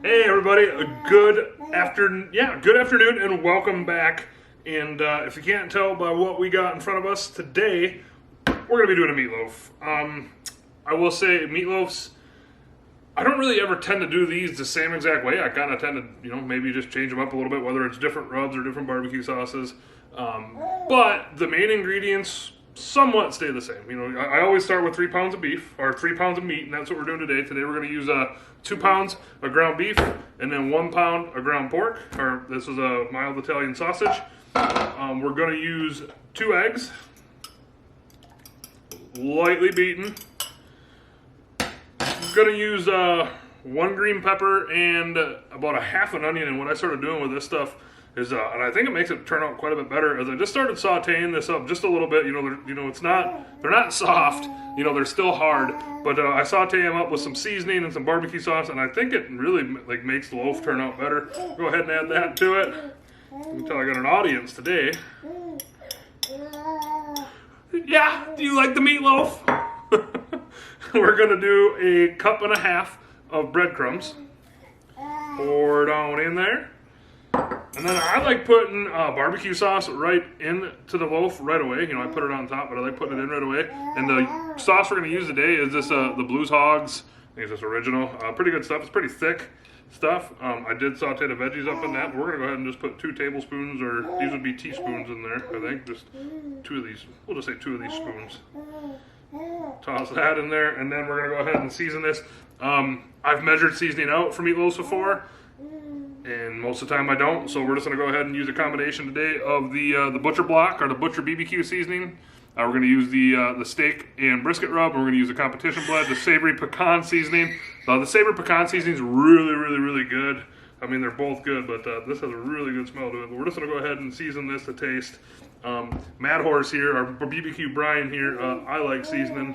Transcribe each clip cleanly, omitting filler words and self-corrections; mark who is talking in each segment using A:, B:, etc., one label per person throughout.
A: Hey everybody, good afternoon and welcome back. And if you can't tell by what we got in front of us today, we're going to be doing a meatloaf. I will say meatloafs, I don't really ever tend to do these the same exact way. I kind of tend to, maybe just change them up a little bit, whether it's different rubs or different barbecue sauces. But the main ingredients somewhat stay the same. I always start with 3 pounds of beef, or 3 pounds of meat, and that's what we're doing today. Today we're going to use 2 pounds of ground beef, and then 1 pound of ground pork, or this is a mild Italian sausage. We're going to use 2 eggs, lightly beaten. I'm going to use 1 green pepper and about a half an onion, and what I started doing with this stuff is, and I think it makes it turn out quite a bit better, as I just started sauteing this up just a little bit. They're not soft, they're still hard, but I saute them up with some seasoning and some barbecue sauce, and I think it really makes the loaf turn out better. Go ahead and add that to it. You can tell I got an audience today. Yeah, do you like the meatloaf? We're gonna do a 1.5 cups of breadcrumbs. Pour it on in there. And then I like putting barbecue sauce right into the loaf right away. I put it on top, but I like putting it in right away. And the sauce we're going to use today is this, the Blues Hogs. I think it's this original. Pretty good stuff. It's pretty thick stuff. I did saute the veggies up in that. We're going to go ahead and just put 2 tablespoons, or these would be teaspoons in there, I think. Just 2 of these. We'll just say 2 of these spoons. Toss that in there, and then we're going to go ahead and season this. I've measured seasoning out for meatloafs before, and most of the time I don't, so we're just going to go ahead and use a combination today of the Butcher Block, or the Butcher BBQ seasoning. We're going to use the steak and brisket rub, and we're going to use the competition blend, the savory pecan seasoning. The savory pecan seasoning is really, really, really good. I mean, they're both good, but this has a really good smell to it. But we're just going to go ahead and season this to taste. Mad Horse here, our BBQ Brian here, I like seasoning.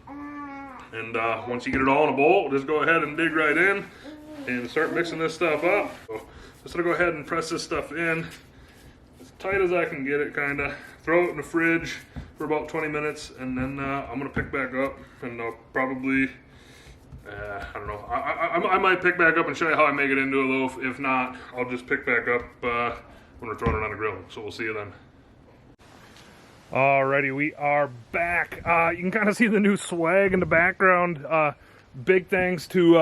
A: And once you get it all in a bowl, just go ahead and dig right in and start mixing this stuff up. So just gonna go ahead and press this stuff in as tight as I can get it, kinda. Throw it in the fridge for about 20 minutes, and then I'm gonna pick back up, and I'll probably, I don't know, I might pick back up and show you how I make it into a loaf. If not, I'll just pick back up when we're throwing it on the grill. So we'll see you then. Alrighty, we are back. You can kind of see the new swag in the background. Big thanks to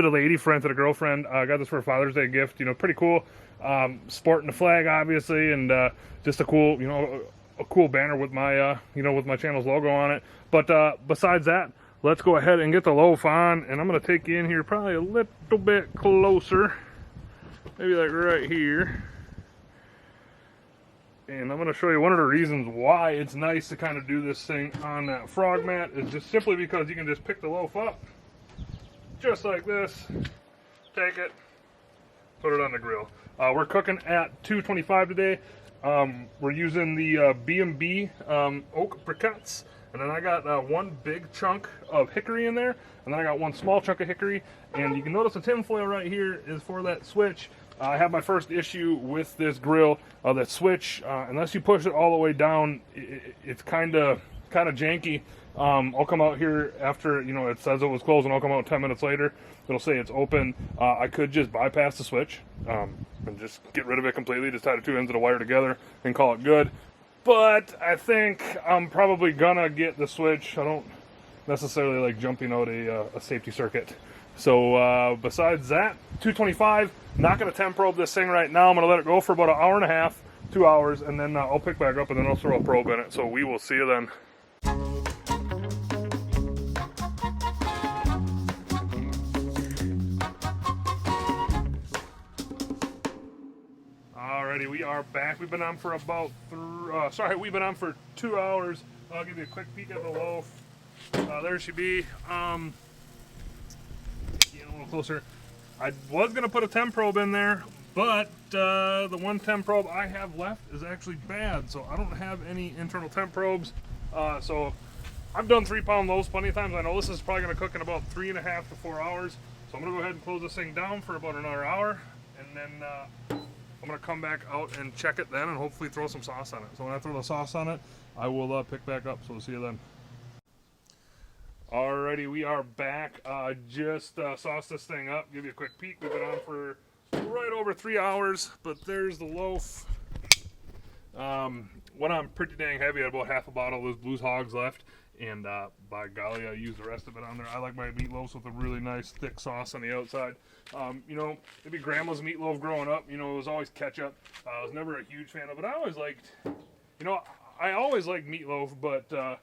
A: the lady friend, to the girlfriend. I got this for a Father's Day gift. Pretty cool. Sporting the flag, obviously, and just a cool, a cool banner with my, with my channel's logo on it. But besides that, let's go ahead and get the loaf on. And I'm gonna take you in here probably a little bit closer, maybe like right here. And I'm going to show you one of the reasons why it's nice to kind of do this thing on that frog mat is just simply because you can just pick the loaf up, just like this, take it, put it on the grill. We're cooking at 225 today. We're using the B&B oak briquettes, and then I got 1 big chunk of hickory in there, and then I got 1 small chunk of hickory. And you can notice the tinfoil right here is for that switch. I have my first issue with this grill. That switch, unless you push it all the way down, it's kind of janky. I'll come out here after, it says it was closed, and I'll come out 10 minutes later. It'll say it's open. I could just bypass the switch and just get rid of it completely, just tie the 2 ends of the wire together and call it good. But I think I'm probably gonna get the switch. I don't necessarily like jumping out a safety circuit. So besides that, 225, not going to temp probe this thing right now. I'm going to let it go for about 1.5 hours, 2 hours, and then I'll pick back up, and then I'll throw a probe in it. So we will see you then. Alrighty, we are back. We've been on for about, we've been on for 2 hours. I'll give you a quick peek at the loaf. There she be. A little closer. I was going to put a temp probe in there, but the 1 temp probe I have left is actually bad, so I don't have any internal temp probes. So I've done 3-pound loaves plenty of times. I know this is probably going to cook in about 3.5 to 4 hours, so I'm going to go ahead and close this thing down for about another hour, and then I'm going to come back out and check it then and hopefully throw some sauce on it. So when I throw the sauce on it, I will pick back up, so we'll see you then. Alrighty, we are back. Just sauced this thing up. Give you a quick peek. We've been on for right over 3 hours, but there's the loaf. Went on pretty dang heavy. I had about half a bottle of those Blues Hogs left, and by golly, I used the rest of it on there. I like my meatloafs with a really nice thick sauce on the outside. You know, maybe grandma's meatloaf growing up, you know, it was always ketchup. I was never a huge fan of it. I always liked meatloaf, but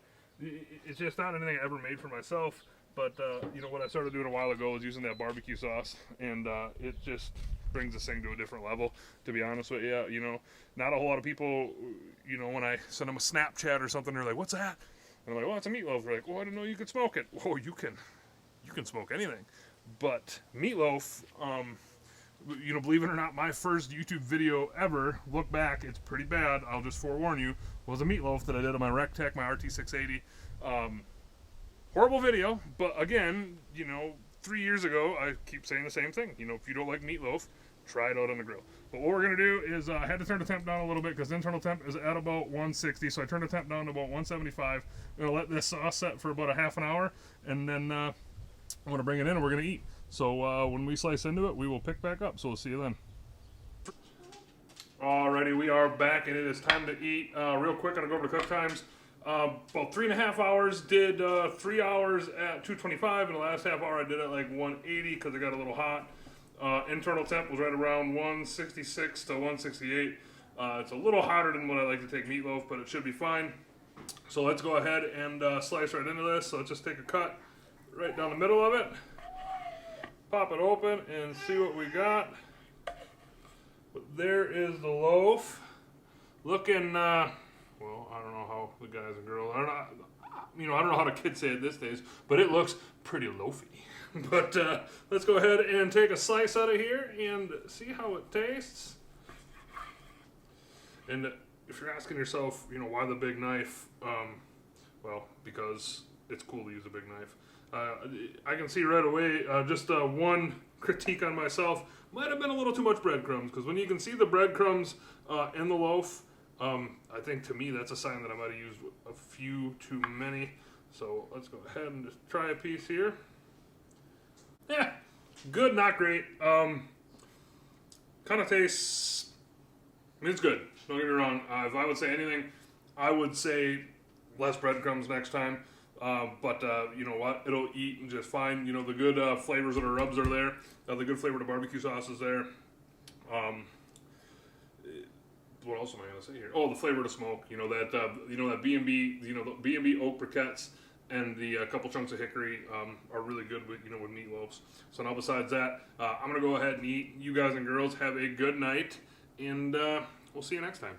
A: it's just not anything I ever made for myself. But you know, what I started doing a while ago was using that barbecue sauce, and it just brings this thing to a different level, to be honest with you. You know, not a whole lot of people, you know, when I send them a Snapchat or something, they're like, what's that? And I'm like, well, it's a meatloaf. They're like, well, I didn't know you could smoke it. Whoa, you can smoke anything. But meatloaf, you know, believe it or not, my first YouTube video ever, look back, it's pretty bad, I'll just forewarn you, was a meatloaf that I did on my Rectech, my RT680. Horrible video, but again, you know, 3 years ago, I keep saying the same thing. You know, if you don't like meatloaf, try it out on the grill. But what we're going to do is, I had to turn the temp down a little bit because the internal temp is at about 160, so I turned the temp down to about 175. I'm going to let this sauce set for about a half an hour, and then I'm going to bring it in and we're going to eat. So when we slice into it, we will pick back up, so we'll see you then. Alrighty, we are back, and it is time to eat. Real quick, I'm going to go over the cook times. About 3.5 hours, did 3 hours at 225, and the last half hour I did at like 180 because it got a little hot. Internal temp was right around 166 to 168. It's a little hotter than what I like to take meatloaf, but it should be fine. So let's go ahead and slice right into this. So let's just take a cut right down the middle of it. Pop it open and see what we got. But there is the loaf. Looking, well, I don't know how the guys and girls, I don't know how the kids say it these days, but it looks pretty loafy. But let's go ahead and take a slice out of here and see how it tastes. And if you're asking yourself, you know, why the big knife? Well, because it's cool to use a big knife. I can see right away, just one critique on myself, might have been a little too much breadcrumbs, because when you can see the breadcrumbs in the loaf, I think to me that's a sign that I might have used a few too many. So let's go ahead and just try a piece here. Yeah, good, not great. Kind of tastes, I mean, it's good, don't get me wrong. If I would say anything, I would say less breadcrumbs next time. But you know what? It'll eat just fine. You know, the good flavors of the rubs are there. The good flavor of the barbecue sauce is there. What else am I gonna say here? Oh, the flavor of the smoke. You know that B&B. You know, the B&B oak briquettes and the couple chunks of hickory are really good with with meatloafs. So now besides that, I'm gonna go ahead and eat. You guys and girls have a good night, and we'll see you next time.